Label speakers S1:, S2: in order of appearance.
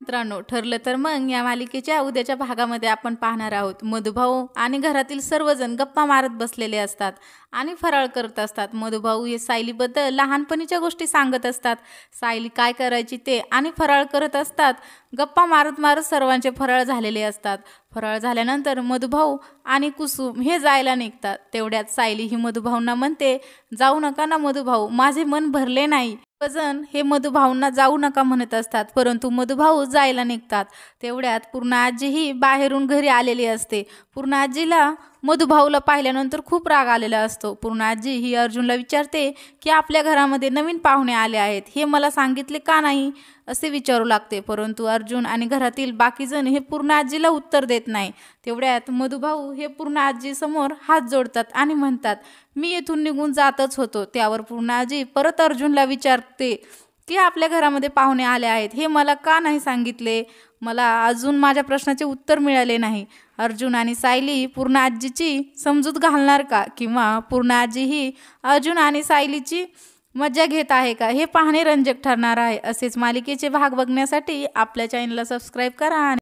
S1: मित्रांनो, ठरलं तर मग या मालिकेच्या उद्याच्या भागामध्ये आपण पाहणार आहोत मधुभाऊ आणि घरातील सर्वजण गप्पा मारत बसलेले असतात आणि फराळ करत असतात। मधुभाऊ हे सायलीबद्दल लहानपणीच्या गोष्टी सांगत असतात, सायली काय करायची ते, आणि फराळ करत असतात। गप्पा मारत मारत सर्वांचे फराळ झालेले असतात। फराळ झाल्यानंतर मधुभाऊ आणि कुसुम हे जायला निघतात। तेवढ्यात सायली ही मधुभाऊंना म्हणते, जाऊ नका ना मधुभाऊ, माझे मन भरले नाही। सर्वजण हे मधुभाऊंना जाऊ नका म्हणत असतात, परंतु मधुभाऊ जायला निघतात। तेवढ्यात पूर्णा आजी ही बाहेरून घरी आलेली असते। पूर्णा आजीला मधुभाऊला पाहिल्यानंतर खूप राग आलेला असतो। पूर्णा आजी ही अर्जुनला विचारते की आपल्या घरामध्ये नवीन पाहुणे आले आहेत, हे मला सांगितले का नाही असे विचारू लागते, परंतु अर्जुन आणि घरातील बाकीजण हे पूर्णा आजीला उत्तर देत नाही। तेवढ्यात मधुभाऊ हे पूर्णा आजी समोर हात जोडतात आणि म्हणतात, मी येथून निघून जातच होतो। त्यावर पूर्णा आजी परत अर्जुनला विचारते की आपल्या घरामध्ये पाहुणे आले आहेत, हे मला का नाही सांगितले, मला अजून माझ्या प्रश्नाचे उत्तर मिळाले नाही। अर्जुन आणि सायली पूर्णा आजीची समजूत घालणार का, किंवा पूर्णा आजी ही अर्जुन आणि सायलीची मजा घेत आहे का, हे पाहणे रंजक ठरणार आहे। असेच मालिकेचे भाग बघण्यासाठी आपल्या चॅनलला सबस्क्राईब करा।